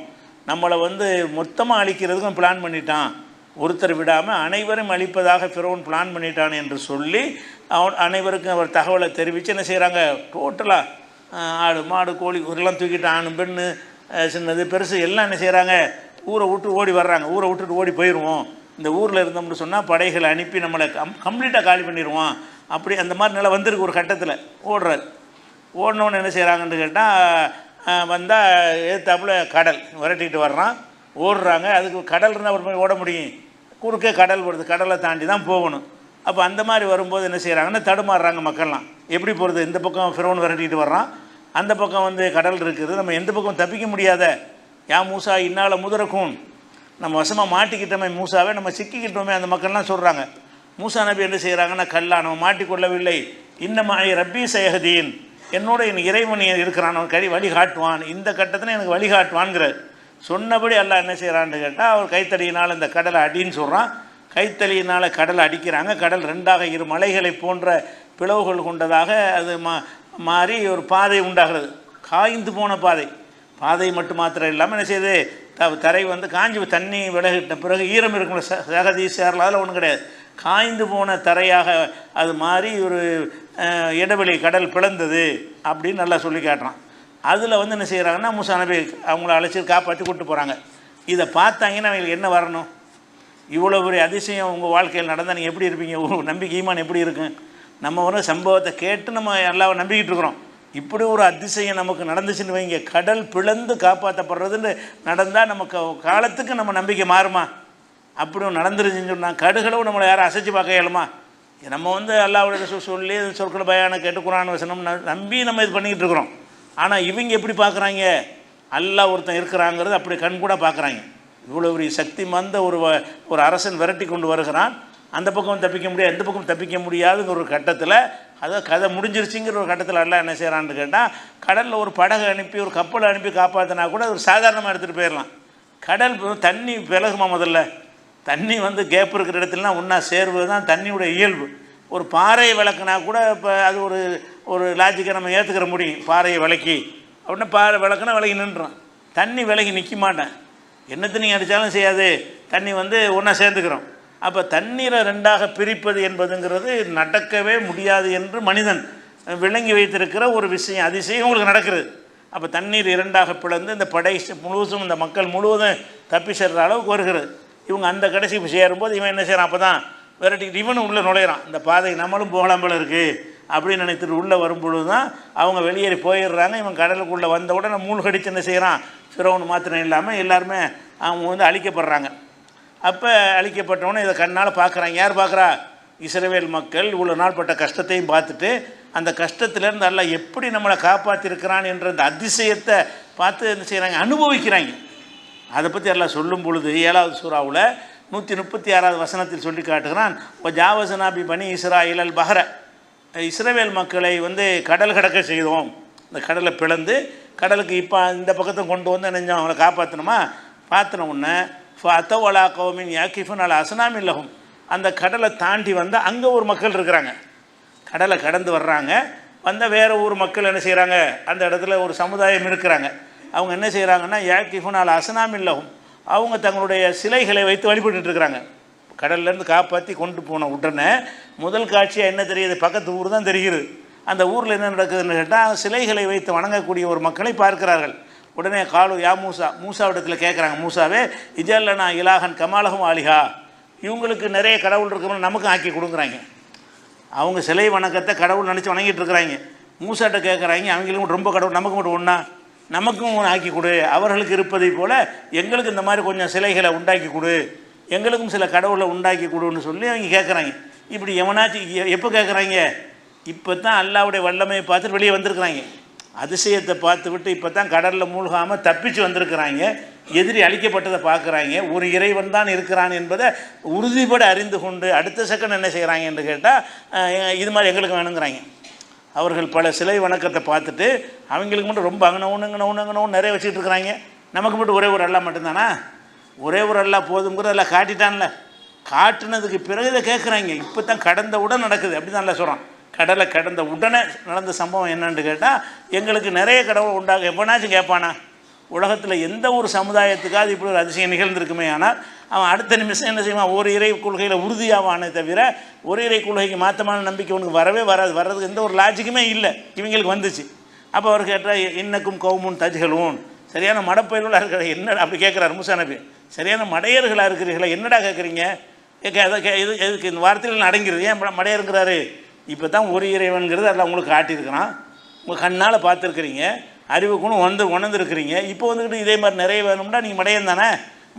A: நம்மளை மொத்தமாக அழிக்கிறதுக்கும் பிளான் பண்ணிட்டான், ஒருத்தர் விடாமல் அனைவரும் அழிப்பதாக ஃபிரௌன் பிளான் பண்ணிட்டான் என்று சொல்லி அனைவருக்கும் அவர் தகவலை தெரிவித்து என்ன செய்கிறாங்க, டோட்டலாக ஆடு மாடு கோழி இதெல்லாம் தூக்கிட்டு ஆணு பெண்ணு சின்னது பெருசு எல்லாம் என்ன செய்கிறாங்க, ஊரை விட்டு ஓடி வர்றாங்க. ஊரை விட்டுட்டு ஓடி போயிடுவோம், இந்த ஊரில் இருந்தோம்னு சொன்னால் படைகளை அனுப்பி நம்மளை கம்ப்ளீட்டாக காலி பண்ணிடுவோம். அப்படி அந்த மாதிரி நிலை வந்திருக்கு. ஒரு கட்டத்தில் ஓடுறாரு. ஓடணுன்னு என்ன செய்கிறாங்கன்னு கேட்டால் வந்தால் ஏத்தாப்புல கடல் விரட்டிகிட்டு வர்றான், ஓடுறாங்க. அதுக்கு கடல் இருந்தால் ஒரு மாதிரி ஓட முடியும், குறுக்கே கடல் வருது, கடலை தாண்டி தான் போகணும். அப்போ அந்த மாதிரி வரும்போது என்ன செய்கிறாங்கன்னா தடுமாறுறாங்க மக்கள்லாம். எப்படி போகிறது, இந்த பக்கம் ஃபிரௌன் விரட்டிகிட்டு வர்றான், அந்த பக்கம் கடல் இருக்குது, நம்ம எந்த பக்கம் தப்பிக்க முடியாத, யா மூசா இன்னால் முதரக்கும், நம்ம வசமாக மாட்டிக்கிட்டோமே மூசாவே, நம்ம சிக்கிக்கிட்டோமே அந்த மக்கள்லாம் சொல்கிறாங்க. மூசா நபி என்ன செய்கிறாங்கன்னா கல்லா நம்ம மாட்டிக்கொள்ளவில்லை, இன்னமாய் ரப்பி சயஹதீன், என்னோட என் இறைவன் இருக்கிறான், அவன் வழி காட்டுவான், இந்த கட்டத்தில் எனக்கு வழி காட்டுவான்ங்கிறார். சொன்னபடி அல்லாஹ் என்ன செய்கிறான்னு கேட்டால் அவர் கைத்தடியினால் இந்த கடலை அடின்னு சொல்கிறான். கைத்தடியினால் கடலை அடிக்கிறாங்க. கடல் ரெண்டாக இரு மலைகளை போன்ற பிளவுகள் கொண்டதாக அது மாறி ஒரு பாதை உண்டாகிறது. காய்ந்து போன பாதை மட்டும் மாத்திரம் இல்லாமல் என்ன செய்யுது, தரை காஞ்சி தண்ணி விலகிட்ட பிறகு ஈரம் இருக்கும், சகதி சேரலாம், அதில் ஒன்றும் கிடையாது. காய்ந்து போன தரையாக அது மாறி ஒரு இடைவெளி கடல் பிளந்தது அப்படின்னு நல்லா சொல்லி காட்டுறான். அதில் என்ன செய்கிறாங்கன்னா மூசா நபி அவங்கள அழைச்சி காப்பாற்றி கூப்பிட்டு போகிறாங்க. இதை பார்த்தாங்கன்னா அவங்களுக்கு என்ன வரணும், இவ்வளோ பெரிய அதிசயம் உங்கள் வாழ்க்கையில் நடந்தால் நீங்கள் எப்படி இருப்பீங்க, நம்பிக்கை ஈமான் எப்படி இருக்கும். நம்ம சம்பவத்தை கேட்டு நம்ம எல்லாம் நம்பிக்கிட்டு இருக்கிறோம். இப்படி ஒரு அதிசயம் நமக்கு நடந்துச்சுன்னு வைங்க, கடல் பிளந்து காப்பாற்றப்படுறதுன்னு நடந்தால் நமக்கு காலத்துக்கு நம்ம நம்பிக்கை மாறுமா? அப்படியும் நடந்துருச்சுன்னு சொன்னால் கடுகளவு நம்மளை யாரும் அசைச்சு பார்க்க இயலுமா? நம்ம அல்லாஹ்வுடைய சொல்லி சொற்களை பயான கேட்டு குர்ஆன் வசனம் நம்பி நம்ம இது பண்ணிக்கிட்டு இருக்கிறோம். ஆனால் இவங்க எப்படி பார்க்குறாங்க, அல்லாஹ் ஒருத்தன் இருக்கிறாங்கிறது அப்படி கண் கூட பார்க்குறாங்க. இவ்வளோ ஒரு சக்தி வந்த ஒரு அரசன் விரட்டி கொண்டு வருகிறான், அந்த பக்கம் தப்பிக்க முடியாது, எந்த பக்கம் தப்பிக்க முடியாதுங்கிற ஒரு கட்டத்தில், அதாவது கதை முடிஞ்சிருச்சுங்கிற ஒரு கட்டத்தில் எல்லாம் என்ன செய்கிறான்னு கேட்டால் கடலில் ஒரு படகு அனுப்பி ஒரு கப்பலை அனுப்பி காப்பாற்றினா கூட ஒரு சாதாரணமாக எடுத்துகிட்டு போயிடலாம். கடல் தண்ணி விலகுமா, முதல்ல தண்ணி கேப் இருக்கிற இடத்துலலாம் ஒன்றா சேர்வது தான் தண்ணியோட இயல்பு. ஒரு பாறையை விளக்குனா கூட இப்போ அது ஒரு லாஜிக்கை நம்ம ஏற்றுக்கிற முடியும். பாறையை விளக்கி அப்படின்னா பாறை விளக்குனா விலகி நின்றுடும், தண்ணி விலகி நிற்க மாட்டேன், என்ன தண்ணி அடித்தாலும் செய்யாது, தண்ணி ஒன்றா சேர்ந்துக்கிறோம். அப்போ தண்ணீரை ரெண்டாக பிரிப்பது என்பதுங்கிறது நடக்கவே முடியாது என்று மனிதன் விளங்கி வைத்திருக்கிற ஒரு விஷயம், அதிசயம் உங்களுக்கு நடக்கிறது. அப்போ தண்ணீர் இரண்டாக பிளந்து இந்த படை முழுவதும் இந்த மக்கள் முழுவதும் தப்பி செல்கிற அளவுக்கு வருகிறது. இவங்க அந்த கடைசி சேரும்போது இவன் என்ன செய்கிறான், அப்போ தான் விரட்டிக்கிட்டு இவனும் உள்ளே நுழையிறான். இந்த பாதை நம்மளும் போகலாம் போல இருக்குது அப்படின்னு நினைத்துட்டு உள்ளே வரும்பொழுது தான் அவங்க வெளியேறி போயிடுறாங்க. இவன் கடலுக்குள்ளே வந்த உடனே மூழ்கடிச்சு என்ன செய்கிறான், ஃபிரௌன் மாத்திரம் இல்லாமல் எல்லாருமே அவங்க அழிக்கப்படுறாங்க. அப்போ அழிக்கப்பட்டவொன்னே இதை கண்ணால் பார்க்குறாங்க. யார் பார்க்குறா, இஸ்ரவேல் மக்கள் இவ்வளோ நாள் பட்ட கஷ்டத்தையும் பார்த்துட்டு அந்த கஷ்டத்துலேருந்து அல்லாஹ் எப்படி நம்மளை காப்பாற்றிருக்கிறான் என்ற அந்த அதிசயத்தை பார்த்து என்ன செய்கிறாங்க, அனுபவிக்கிறாங்க. அதை பற்றி எல்லாம் சொல்லும் பொழுது 7வது சூறாவில் 136வது வசனத்தில் சொல்லி காட்டுகிறான், இப்போ ஜாவசனாபி பனி இஸ்ராயில் அல் பஹர, இஸ்ரவேல் மக்களை கடல் கடக்க செய்தோம், இந்த கடலை பிளந்து கடலுக்கு இப்போ இந்த பக்கத்தை கொண்டு நினைஞ்சோம், அவங்கள காப்பாற்றணுமா. பார்த்தின உடனே ஃபத்தவலா கௌமின் யாக்கிஃபுன் அல் அஸ்னாம் இல்லஹும், அந்த கடலை தாண்டி அங்கே ஒரு மக்கள் இருக்கிறாங்க, கடலை கடந்து வர்றாங்க, வேறு ஊர் மக்கள் என்ன செய்கிறாங்க, அந்த இடத்துல ஒரு சமுதாயம் இருக்கிறாங்க. அவங்க என்ன செய்கிறாங்கன்னா யாக்கிஃபுன் அல் அஸ்னாம் இல்லஹும், அவங்க தங்களுடைய சிலைகளை வைத்து வழிபட்டுருக்குறாங்க. கடல்லேருந்து காப்பாற்றி கொண்டு போன உடனே முதல் காட்சியாக என்ன தெரியுது, பக்கத்து ஊர் தான் தெரிகிறது. அந்த ஊரில் என்ன நடக்குதுன்னு கேட்டால் சிலைகளை வைத்து வணங்கக்கூடிய ஒரு மக்களை பார்க்கிறார்கள். உடனே காலு யா மூசாவிடத்தில் கேட்குறாங்க, மூசாவே இஜல்லனா இலாஹன் கமாலகும் ஆலிஹா, இவங்களுக்கு நிறைய கடவுள் இருக்கணும் நமக்கும் ஆக்கி கொடுக்குறாங்க. அவங்க சிலை வணக்கத்தை கடவுள் நினச்சி வணங்கிட்டு இருக்கிறாங்க. மூசாட்ட கேட்குறாங்க, அவங்களுக்கும் ரொம்ப கடவுள், நமக்கு மட்டும் ஒன்றா, நமக்கும் ஆக்கி கொடு, அவர்களுக்கு இருப்பதை போல் எங்களுக்கு இந்த மாதிரி கொஞ்சம் சிலைகளை உண்டாக்கி கொடு, எங்களுக்கும் சில கடவுளை உண்டாக்கி கொடுன்னு சொல்லி அவங்க கேட்குறாங்க. இப்படி எவனாச்சும் எப்போ கேட்குறாங்க, இப்போ தான் அல்லாஹ்வுடைய வல்லமையை பார்த்துட்டு வெளியே வந்திருக்கிறாங்க. அதிசயத்தை பார்த்து விட்டு இப்போ தான் கடலில் மூழ்காமல் தப்பிச்சு வந்திருக்கிறாங்க. எதிரி அழிக்கப்பட்டதை பார்க்குறாங்க. ஒரு இறைவன் தான் இருக்கிறான் என்பதை உறுதிப்பட அறிந்து கொண்டு அடுத்த செகண்ட் என்ன செய்கிறாங்க என்று கேட்டால், இது மாதிரி எங்களுக்கு வேணுங்கிறாங்க. அவர்கள் பல சிலை வணக்கத்தை பார்த்துட்டு அவங்களுக்கு மட்டும் ரொம்ப அங்கனவுன்னு நிறைய வச்சுட்டு இருக்கிறாங்க. நமக்கு மட்டும் ஒரே ஒரு அல்லா மட்டும்தானா? ஒரே ஒரு அல்லா போதுங்கிறது எல்லாம் காட்டிட்டான்ல. காட்டுனதுக்கு பிறகு இதை கேட்குறாங்க. இப்போ தான் கடந்த உடனே நடக்குது. அப்படி தான் எல்லாம் சொல்கிறான். கடலை கடந்த உடனே நடந்த சம்பவம் என்னன்னு கேட்டால், எங்களுக்கு நிறைய கடவுள் உண்டாக எப்போனாச்சும் கேட்பானா? உலகத்தில் எந்த ஒரு சமுதாயத்துக்காவது இப்படி ஒரு அதிசயம் நிகழ்ந்திருக்குமே. ஆனால் அவன் அடுத்த நிமிஷம் என்ன செய்வான்? ஒரு இறை கொள்கையில் உறுதியாவானே தவிர ஒரு இறை கொள்கைக்கு மாற்றமான நம்பிக்கை உனக்கு வரவே வர்றதுக்கு எந்த ஒரு லாஜிக்குமே இல்லை. இவங்களுக்கு வந்துச்சு. அப்போ அவர் கேட்டால், இன்னக்கும் கவுமுன் தஜ்ஹலூன், சரியான மடப்பயிர்களாக இருக்கிற என்னடா அப்படி கேட்குறாரு மூசா நபி. சரியான மடையர்களாக இருக்கிறீர்களா, என்னடா கேட்குறீங்க? இது எதுக்கு இந்த வார்த்தையில் அடங்கிறது? ஏன் மடையருங்கிறாரு? இப்போ தான் ஒரு இறைவன்கிறது அதில் உங்களுக்கு காட்டியிருக்கிறான். உங்கள் கண்ணால் பார்த்துருக்குறீங்க, அறிவுக்குன்னு உணர்ந்துருக்கிறீங்க. இப்போ வந்துக்கிட்டு இதே மாதிரி நிறைய வேணும்னா நீங்கள் மடையன் தானே,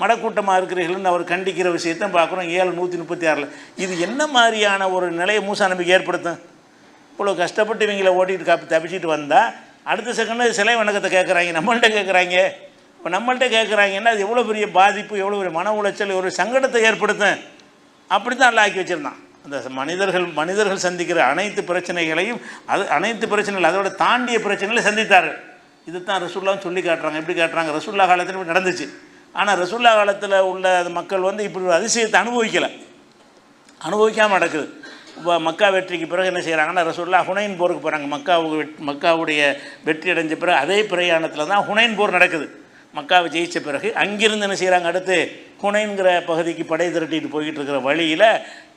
A: மடக்கூட்டமாக இருக்கிறீர்கள்னு அவர் கண்டிக்கிற விஷயத்தை பார்க்குறோம் 7:136. இது என்ன மாதிரியான ஒரு நிலையை மூசா நபிக்கு ஏற்படுத்தும்? இவ்வளோ கஷ்டப்பட்டு இவங்களை ஓட்டிகிட்டு தப்பிச்சிட்டு வந்தால் அடுத்த செகண்டு சிலை வணக்கத்தை கேட்குறாங்க, நம்மள்கிட்ட கேட்குறாங்க. இப்போ நம்மள்கிட்ட கேட்குறாங்கன்னா அது எவ்வளோ பெரிய பாதிப்பு, எவ்வளோ பெரிய மன உளைச்சல், ஒரு சங்கடத்தை ஏற்படுத்தும். அப்படி தான் எல்லாம் ஆக்கி வச்சுருந்தான். அந்த மனிதர்கள் சந்திக்கிற அனைத்து பிரச்சனைகளையும் அனைத்து பிரச்சனைகள் அதோட தாண்டிய பிரச்சனைகளை சந்தித்தார்கள். இது தான் ரசூல்லாவும் சொல்லி காட்டுறாங்க. எப்படி காட்டுறாங்க? ரசூல்லா காலத்தில் இப்படி நடந்துச்சு. ஆனால் ரசூல்லா காலத்தில் உள்ள மக்கள் இப்படி ஒரு அதிசயத்தை அனுபவிக்காமல் நடக்குது. இப்போ மக்கா வெற்றிக்கு பிறகு என்ன செய்கிறாங்கன்னா, ரசூல்லா ஹுனைன் போருக்கு போகிறாங்க. மக்காவுடைய வெற்றி அடைஞ்ச பிறகு அதே பிரயாணத்தில் தான் ஹுனைன் போர் நடக்குது. மக்காவை ஜெயித்த பிறகு அங்கிருந்து என்ன செய்கிறாங்க, அடுத்து ஹுனைன்கிற பகுதிக்கு படை திரட்டிட்டு போய்கிட்டு இருக்கிற வழியில்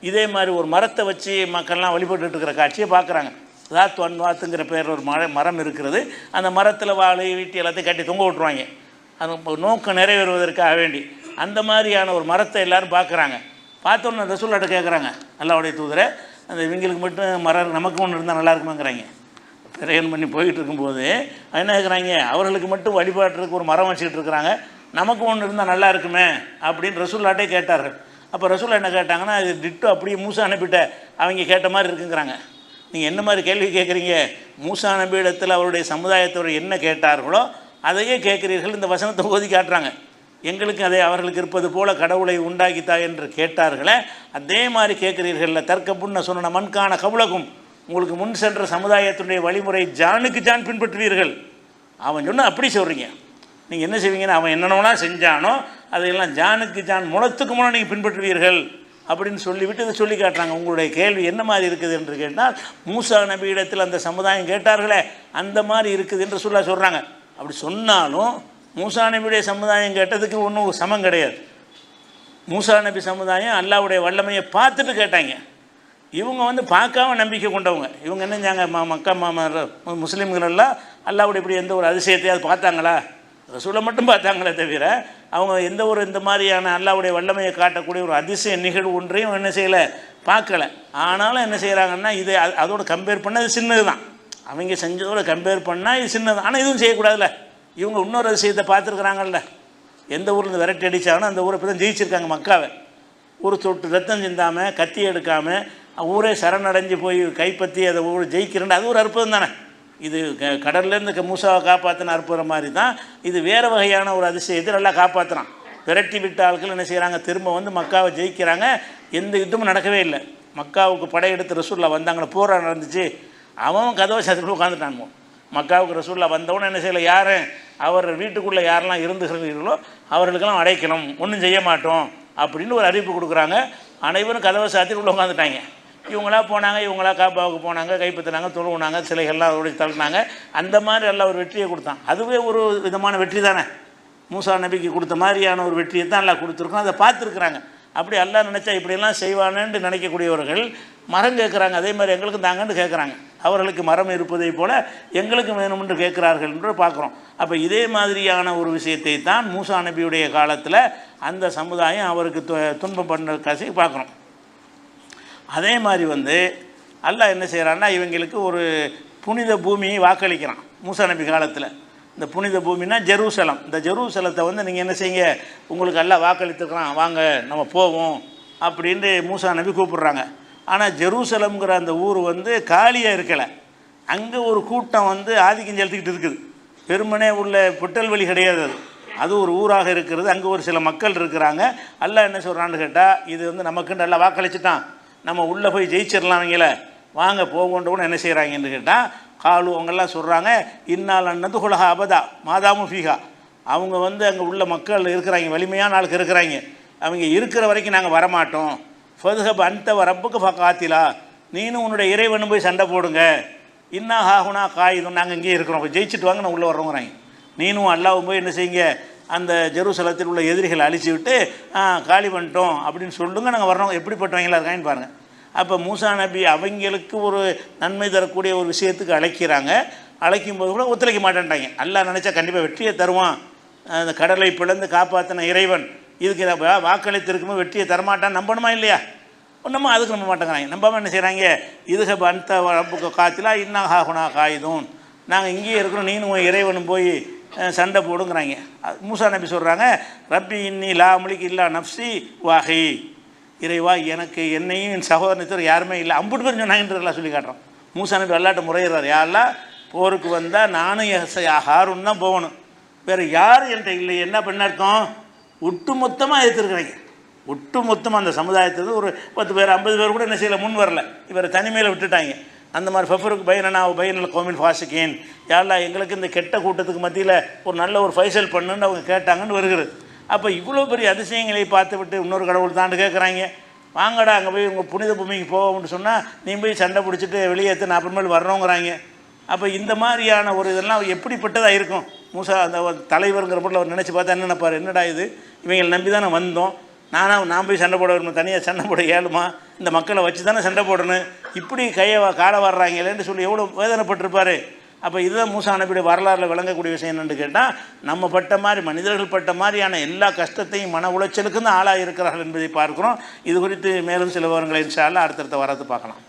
A: இதே மாதிரி ஒரு மரத்தை வச்சு மக்கள்லாம் வழிபட்டு இருக்கிற காட்சியை பார்க்குறாங்க. தாத் வன்வாத்துங்கிற பேர் ஒரு மரம் இருக்கிறது. அந்த மரத்தில் வாழை வீட்டி எல்லாத்தையும் கட்டி தொங்க விட்ருவாங்க, அது நோக்கம் நிறைவேறுவதற்காக வேண்டி. அந்த மாதிரியான ஒரு மரத்தை எல்லோரும் பார்க்குறாங்க. பார்த்தோன்னு ரசூல்லாட்ட கேட்குறாங்க, அல்லாஹ்வுடைய தூதரை, அந்த இவங்களுக்கு மட்டும் மரம் நமக்கு ஒன்று இருந்தால் நல்லா இருக்குமாங்கிறாங்க. பிரயாணம் பண்ணி போய்கிட்டு இருக்கும்போது என்ன கேட்குறாங்க, அவர்களுக்கு மட்டும் வழிபாட்டுறதுக்கு ஒரு மரம் வச்சுக்கிட்டு இருக்கிறாங்க, நமக்கு ஒன்று இருந்தால் நல்லா இருக்குமே அப்படின்னு ரசூல்லாட்டே கேட்டார்கள். அப்போ ரசூல்லா என்ன கேட்டாங்கன்னா, அது டிட்டோ அப்படியே மூசா அனுப்பிட்ட அவங்க கேட்ட மாதிரி இருக்குங்கிறாங்க. நீங்கள் என்ன மாதிரி கேள்வி கேட்குறீங்க? மூசா நபி இடத்தில் அவருடைய சமுதாயத்தவர் என்ன கேட்டார்களோ அதையே கேட்குறீர்கள். இந்த வசனத்தை ஓதி காட்டுறாங்க. எங்களுக்கு அதை அவர்களுக்கு இருப்பது போல கடவுளை உண்டாக்கித்தா என்று கேட்டார்களே, அதே மாதிரி கேட்குறீர்கள்ல. தர்க்கப்புன்னு சொன்ன மண்கான கவுலகும், உங்களுக்கு முன் சென்ற சமுதாயத்தினுடைய வழிமுறை ஜானுக்கு ஜான் பின்பற்றுவீர்கள். அவன் சொன்னால் அப்படி சொல்கிறீங்க. நீங்கள் என்ன செய்வீங்கன்னா, அவன் என்னென்னா செஞ்சானோ அதையெல்லாம் ஜானுக்கு ஜான் முளத்துக்கு மூலம் நீங்கள் பின்பற்றுவீர்கள் அப்படின்னு சொல்லிவிட்டு இதை சொல்லி காட்டுறாங்க. உங்களுடைய கேள்வி என்ன மாதிரி இருக்குது என்று கேட்டால், மூசா நபி இடத்தில் அந்த சமுதாயம் கேட்டார்களே அந்த மாதிரி இருக்குது என்று சொல்கிறாங்க. அப்படி சொன்னாலும் மூசா நபியுடைய சமுதாயம் கேட்டதுக்கு ஒன்றும் சமம் கிடையாது. மூசா நபி சமுதாயம் அல்லாஹ்வுடைய வல்லமையை பார்த்துட்டு கேட்டாங்க. இவங்க பார்க்காம நம்பிக்கை கொண்டவங்க. இவங்க என்ன செஞ்சாங்க, மக்கா முஸ்லீம்கள் எல்லாம் அல்லாஹ்வுடைய இப்படி எந்த ஒரு அதிசயத்தையாவது பார்த்தாங்களா? ரசூலை மட்டும் பார்த்தாங்களே தவிர அவங்க எந்த ஒரு இந்த மாதிரியான அல்லாஹ்வுடைய வல்லமையை காட்டக்கூடிய ஒரு அதிசய நிகழ்வு ஒன்றையும் என்ன செய்யலை, பார்க்கலை. ஆனாலும் என்ன செய்கிறாங்கன்னா, இது அதோட கம்பேர் பண்ணால் இது சின்னது தான். அவங்க செஞ்சதோட கம்பேர் பண்ணால் இது சின்னது. ஆனால் இதுவும் செய்யக்கூடாதுல்ல. இவங்க இன்னொரு அதிசயத்தை பார்த்துருக்குறாங்கல்ல. எந்த ஊரில் விரட்டி அடித்தாலும் அந்த ஊரை இப்போ தான் ஜெயிச்சிருக்காங்க மக்காவை. ஒரு சொட்டு ரத்தம் சிந்தாமல், கத்தி எடுக்காமல், ஊரே சரணடைஞ்சு போய் கைப்பற்றி அதை ஊர் ஜெயிக்கிறேன். அது ஒரு அற்புதம் தானே. இது கடல்லேருந்து மூசாவை காப்பாற்றின அற்புதம் மாதிரி தான் இது. வேறு வகையான ஒரு அதிசயத்தை நல்லா காப்பாற்றுறான். விரட்டி விட்ட ஆட்கள் என்ன செய்கிறாங்க, திரும்ப மக்காவை ஜெயிக்கிறாங்க. எந்த யுத்தமும் நடக்கவே இல்லை. மக்காவுக்கு படையெடுத்து ரசூல்லா வந்தாங்களே, போரா நடந்துச்சு. அவன் கதவை சத்துக்குள்ள உட்காந்துட்டானுங்க. மக்காவுக்கு ரசூல்லா வந்தவொன்னே என்ன செய்யலை, யார் அவர் வீட்டுக்குள்ளே யாரெல்லாம் இருந்துகிறீர்களோ அவர்களுக்கெல்லாம் அடைக்கணும், ஒன்றும் செய்ய மாட்டோம் அப்படின்னு ஒரு அறிவிப்பு கொடுக்குறாங்க. அனைவரும் கதவை சாத்திட்டு உள்ளே உட்காந்துட்டாங்க. இவங்களா போனாங்க, இவங்களா காப்பாவுக்கு போனாங்க, கைப்பற்றினாங்க, தொழுவுனாங்க, சிலைகள்லாம் அதோட தள்ளினாங்க. அந்த மாதிரி எல்லாம் ஒரு வெற்றியை கொடுத்தான். அதுவே ஒரு விதமான வெற்றி தானே. மூசா நபிக்கு கொடுத்த மாதிரியான ஒரு வெற்றியை தான் எல்லாம் கொடுத்துருக்கோம். அதை பார்த்துருக்குறாங்க. அப்படி எல்லாம் நினச்சா இப்படியெல்லாம் செய்வானேன்னு நினைக்கக்கூடியவர்கள் மரம் கேட்குறாங்க. அதே மாதிரி எங்களுக்கும் தாங்கன்னு கேட்குறாங்க. அவர்களுக்கு மரம் இருப்பதை போல் எங்களுக்கு வேணுமென்று கேட்குறார்கள் என்று பார்க்குறோம். அப்போ இதே மாதிரியான ஒரு விஷயத்தை தான் மூசா நபியுடைய காலத்தில் அந்த சமுதாயம் அவருக்கு துன்பம் பண்ண காசி பார்க்குறோம். அதே மாதிரி அல்லாஹ் என்ன செய்கிறான்னா, இவங்களுக்கு ஒரு புனித பூமியை வாக்களிக்கிறான் மூசா நபி காலத்தில். இந்த புனித பூமினா ஜெருசலம். இந்த ஜெருசலத்தை நீங்கள் என்ன செய்யுங்க, உங்களுக்கு எல்லாம் வாக்களித்துக்கிறான், வாங்க நம்ம போவோம் அப்படின்ட்டு மூசா நபி கூப்பிட்றாங்க. ஆனால் ஜெருசலம்ங்கிற அந்த ஊர் காலியாக இருக்கலை. அங்கே ஒரு கூட்டம் வந்து ஆதிக்கம் செலுத்திக்கிட்டு இருக்குது. வெறுமனே உள்ள பொட்டல் வழி கிடையாது, அது ஒரு ஊராக இருக்கிறது. அங்கே ஒரு சில மக்கள் இருக்கிறாங்க. அல்லாஹ் என்ன சொல்கிறான்னு கேட்டால், இது வந்து நமக்கு நல்லா வாக்களிச்சுட்டான், நம்ம உள்ளே போய் ஜெயிச்சிடலாம், அவங்கள வாங்க போகொண்டு கூட என்ன செய்கிறாங்கன்னு கேட்டால், காலு அவங்கெல்லாம் சொல்கிறாங்க, இன்னால் அன்னது குலஹா அபதா மாதாமு ஃபீஹா. அவங்க வந்து அங்கே உள்ள மக்கள் இருக்கிறாங்க, வலிமையான ஆளுக்கு இருக்கிறாங்க, அவங்க இருக்கிற வரைக்கும் நாங்கள் வரமாட்டோம். ஃபதுஹப் அந்த ரப்புக்கு காத்திலா, நீனும் உன்னுடைய இறைவனும் போய் சண்டை போடுங்க. இன்னா ஹாகுனா காயுதும், நாங்கள் இங்கேயே இருக்கிறோம், ஜெயிச்சுட்டு வாங்க, நான் உள்ளே வர்றோங்கிறாங்க. நீனும் அல்லாவும் போய் என்ன செய்யுங்க, அந்த ஜெருசலத்தில் உள்ள எதிரிகளை அழிச்சு விட்டு காலி பண்ணிட்டோம் அப்படின்னு சொல்லுங்க, நாங்கள் வர்றோம். எப்படிப்பட்டவங்களா இருக்காங்கன்னு பாருங்கள். அப்போ மூசா நபி அவங்களுக்கு ஒரு நன்மை தரக்கூடிய ஒரு விஷயத்துக்கு அழைக்கிறாங்க. அழைக்கும் போது கூட ஒத்துழைக்க மாட்டேன்ட்டாங்க. அல்லாஹ் நினச்சா கண்டிப்பாக வெற்றியை தருவான், அந்த கடலை பிளந்து காப்பாற்றின இறைவன் இதுக்கு வாக்களித்திருக்கும்போது வெற்றியை தரமாட்டான்னு நம்பணுமா இல்லையா? ஒன்றுமா அதுக்கு நம்ப மாட்டேங்கிறாங்க. நம்பாமல் என்ன செய்கிறாங்க, இதுக அந்த ரப்புக்கு காத்திலா இன்னா ஹாகுனா காயுதும், நாங்கள் இங்கேயே இருக்கிறோம், நீனும் இறைவனும் போய் சண்டை போடுங்கிறாங்க. மூசா நபி சொல்கிறாங்க, ரப்பி இன்னி லா முலிக்கு இல்லா நப்சி வாஹி, இறைவா எனக்கு என்னையும் என் சகோதரத்தை யாருமே இல்லை, அம்புட்டு பேர் சொன்னாங்கன்றதெல்லாம் சொல்லி காட்டுறோம். மூசா நபி அல்லாட்ட முறையிறார், யாரெல்லாம் போருக்கு வந்தால் நானும் ஹாரூன் தான் போகணும், வேறு யாரும் என்கிட்ட இல்லை. என்ன பண்ண அர்த்தம், ஒட்டு மொத்தமாக ஏற்றுருக்குறாங்க. ஒட்டு மொத்தமாக அந்த சமுதாயத்துக்கு ஒரு 10 பேர் 50 பேர் கூட என்ன செய்யலை, முன் வரல, இவரை தனிமையில் விட்டுட்டாங்க. அந்த மாதிரி ஃபஃபருக்கு பையனா பையனில் கோமின் ஃபாசிக்கேன், யாரெல்லாம் எங்களுக்கு இந்த கெட்ட கூட்டத்துக்கு மத்தியில் ஒரு நல்ல ஒரு ஃபைசல் பண்ணுன்னு அவங்க கேட்டாங்கன்னு வருகிறது. அப்போ இவ்வளோ பெரிய அதிசயங்களை பார்த்து விட்டு இன்னொரு கடவுள் தாண்டு கேட்குறாங்க, வாங்கடா அங்கே போய் உங்கள் புனித பூமிக்கு போவோம்னு சொன்னால் நீ போய் சண்டை பிடிச்சிட்டு வெளியேற்று நான் அப்புறமேல் வர்றோங்கிறாங்க. அப்போ இந்த மாதிரியான ஒரு இதெல்லாம் எப்படிப்பட்டதாக இருக்கும். மூசா அந்த தலைவருங்கிற பொருள் அவர் நினச்சி பார்த்தா என்ன நினைப்பார், என்னடா இது, இவங்களை நம்பி தானே வந்தோம், நான் போய் சண்டை போட வரணும், தனியாக சண்டை போட ஏழுமா, இந்த மக்களை வச்சு தானே சண்டை போடணும், இப்படி காலை வர்றாங்களேன்னு சொல்லி எவ்வளோ வேதனைப்பட்டிருப்பார். அப்போ இதுதான் மூசா நபியுடைய வரலாறில் விளங்கக்கூடிய விஷயம் என்னென்னு கேட்டால், நம்ம பட்ட மாதிரி மனிதர்கள் பட்ட மாதிரியான எல்லா கஷ்டத்தையும் மன உளைச்சலுக்கும் தான் ஆளாக இருக்கிறார்கள் என்பதை பார்க்குறோம். இது குறித்து மேலும் சில விவரங்களை இன்ஷா அல்லாஹ் அடுத்தடுத்த வாரத்தை பார்க்கலாம்.